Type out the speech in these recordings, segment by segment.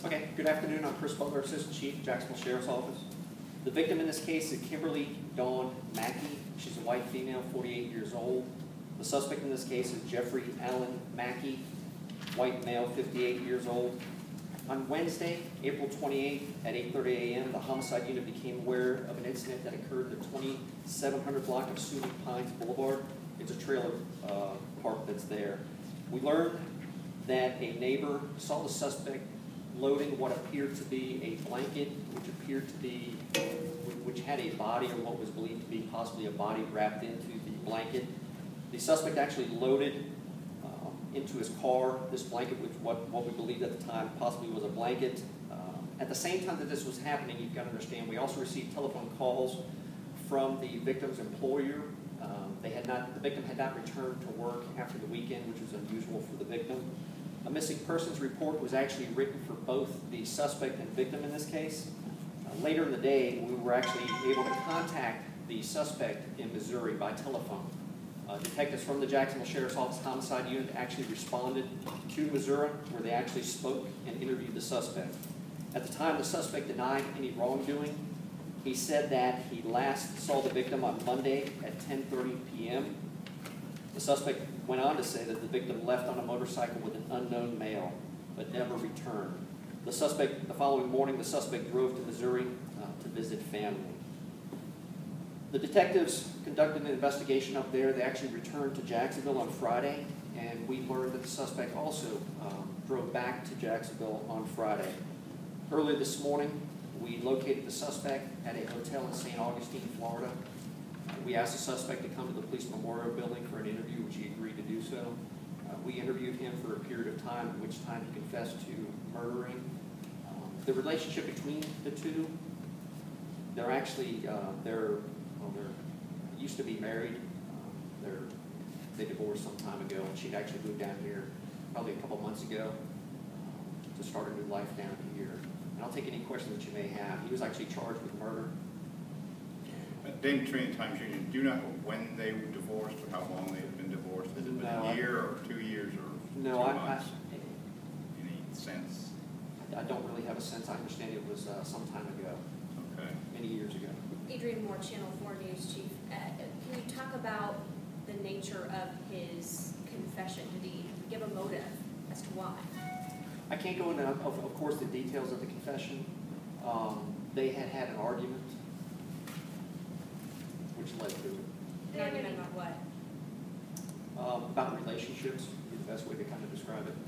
Okay, good afternoon. I'm Chris Butler, Assistant Chief, Jacksonville Sheriff's Office. The victim in this case is Kimberly Mackey. She's a white female, 48 years old. The suspect in this case is Jeffrey Mackey, white male, 58 years old. On Wednesday, April 28th at 8:30 a.m., the homicide unit became aware of an incident that occurred at the 2700 block of Sunny Pines Boulevard. It's a trailer park that's there. We learned that a neighbor saw the suspect loading what appeared to be a blanket, which had a body, or what was believed to be possibly a body wrapped into the blanket. The suspect actually loaded into his car this blanket, with what we believed at the time possibly was a blanket. At the same time that this was happening, you've got to understand, we also received telephone calls from the victim's employer. The victim had not returned to work after the weekend, which was unusual for the victim. A missing persons report was actually written for both the suspect and victim in this case. Later in the day, we were actually able to contact the suspect in Missouri by telephone. Detectives from the Jacksonville Sheriff's Office Homicide Unit actually responded to Missouri, where they actually spoke and interviewed the suspect. At the time, the suspect denied any wrongdoing. He said that he last saw the victim on Monday at 10:30 p.m. The suspect went on to say that the victim left on a motorcycle with an unknown male, but never returned. The following morning, the suspect drove to Missouri to visit family. The detectives conducted an investigation up there. They actually returned to Jacksonville on Friday, and we learned that the suspect also drove back to Jacksonville on Friday. Earlier this morning, we located the suspect at a hotel in St. Augustine, Florida. We asked the suspect to come to the police memorial building for an interview, which he agreed to do so. We interviewed him for a period of time, in which time he confessed to murdering. The relationship between the two, they're actually, they used to be married. They divorced some time ago, and she'd actually moved down here probably a couple months ago to start a new life down here. And I'll take any questions that you may have. He was actually charged with murder. Dame Training Times Union, do you know when they were divorced or how long they had been divorced? Has it been a year or 2 years or 2 months? Any sense? I don't really have a sense. I understand it was some time ago. Okay. Many years ago. Adrian Moore, Channel 4 News Chief. Can you talk about the nature of his confession? Did he give a motive as to why? I can't go into, of course, the details of the confession. They had had an argument, which led to it. An argument about what? About relationships is the best way to kind of describe it. Do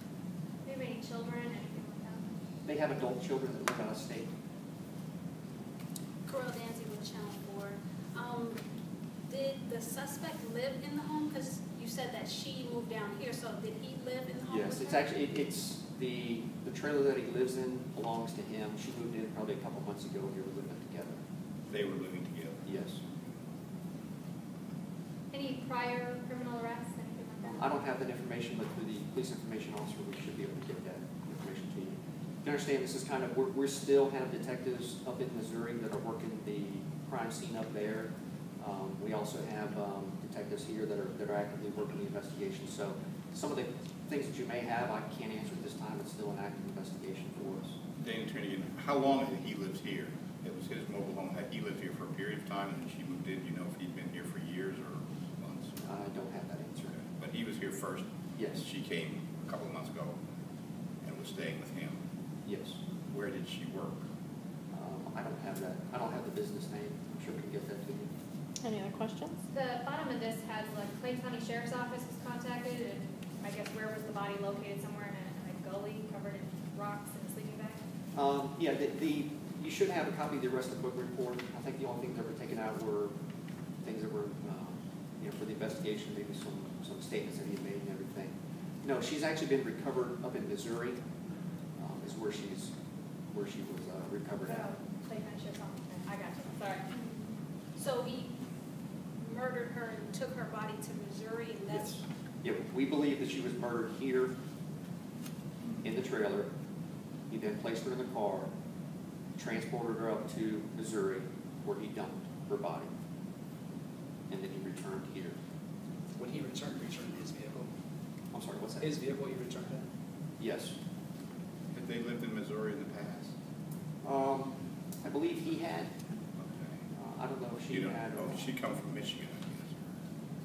you have any children, anything like that? They have adult children that live out of state. Coral Dancy with Channel 4. Did the suspect live in the home? Because you said that she moved down here, so did he live in the home? Yes, it's actually, it's the trailer that he lives in belongs to him. She moved in probably a couple months ago. We were living together. They were living together? Yes. Any prior criminal arrests, anything like that? I don't have that information, but through the police information officer, we should be able to get that information to you. You understand, this is kind of, we're still have detectives up in Missouri that are working the crime scene up there. We also have detectives here that are actively working the investigation. So some of the things that you may have, I can't answer at this time. It's still an active investigation for us. Dane Trinity, how long had he lived here? It was his mobile home. Had he lived here for a period of time and then she moved in? Do you know if he'd been here for years or months? I don't have that answer. Okay. But he was here first? Yes. She came a couple of months ago and was staying with him? Yes. Where did she work? I don't have that. I don't have the business name. I'm sure we can get that to you. Any other questions? The bottom of this has like Clay County Sheriff's Office was contacted, and I guess where was the body located? Somewhere in a gully covered in rocks and a sleeping bag? Yeah, you should have a copy of the arrest book report. I think the only things that were taken out were things that were, for the investigation, maybe some statements that he had made and everything. No, she's actually been recovered up in Missouri. Is where she was recovered at. Clay County Sheriff's Office. I got you. Sorry. So he murdered her and took her body to Missouri, and that's... Yes. Yeah, we believe that she was murdered here in the trailer. He then placed her in the car, transported her up to Missouri, where he dumped her body, and then he returned here. When he returned his vehicle? I'm sorry, what's that? His vehicle he returned in? Yes. they lived in Missouri in the past? I believe he had. Okay. I don't know if she You don't, had. oh, she come from Michigan, I guess.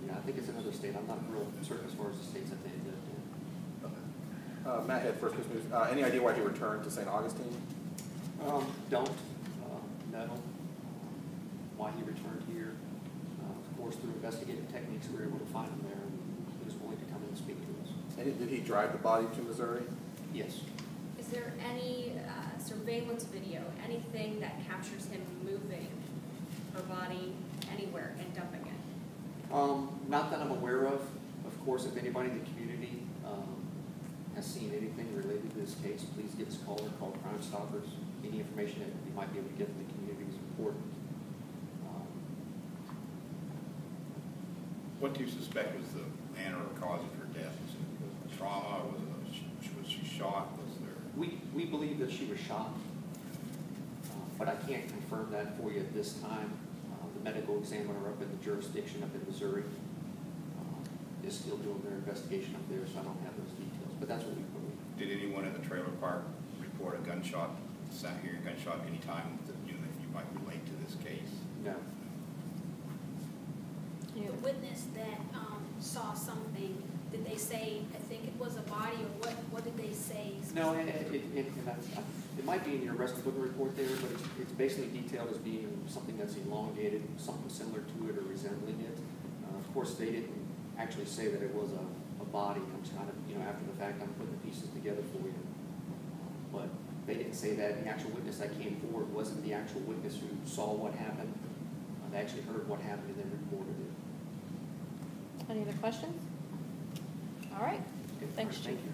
Yeah, I think it's another state. I'm not real certain as far as the states that they lived in. Matt had first news. Any idea why he returned to St. Augustine? Don't know why he returned here. Of course, through investigative techniques, we were able to find him there, and he was willing to come in and speak to us. And did he drive the body to Missouri? Yes. Is there any surveillance video, anything that captures him moving her body anywhere and dumping it? Not that I'm aware of. Of course, if anybody in the community has seen anything related to this case, please give us a call or call Crime Stoppers. Any information that you might be able to get from the community is important. What do you suspect was the manner or cause of her death? Was it trauma? Was she shot? Was there? We believe that she was shot, but I can't confirm that for you at this time. The medical examiner up in the jurisdiction up in Missouri is still doing their investigation up there, so I don't have those details, but that's what we believe. Did anyone at the trailer park report a gunshot, hearing a gunshot any time that that you might relate to this case? No. The witness that saw something, did they say, I think it was a body, or what did they say? No, it might be in your arrest booking report there, but it's basically detailed as being something that's elongated, something similar to it or resembling it. Of course, they didn't actually say that it was a body. I'm just kind of, after the fact, I'm putting the pieces together for you. But they didn't say that. And the actual witness that came forward wasn't the actual witness who saw what happened. They actually heard what happened and then reported it. Any other questions? All right. Okay, Thanks, thank Chief. you.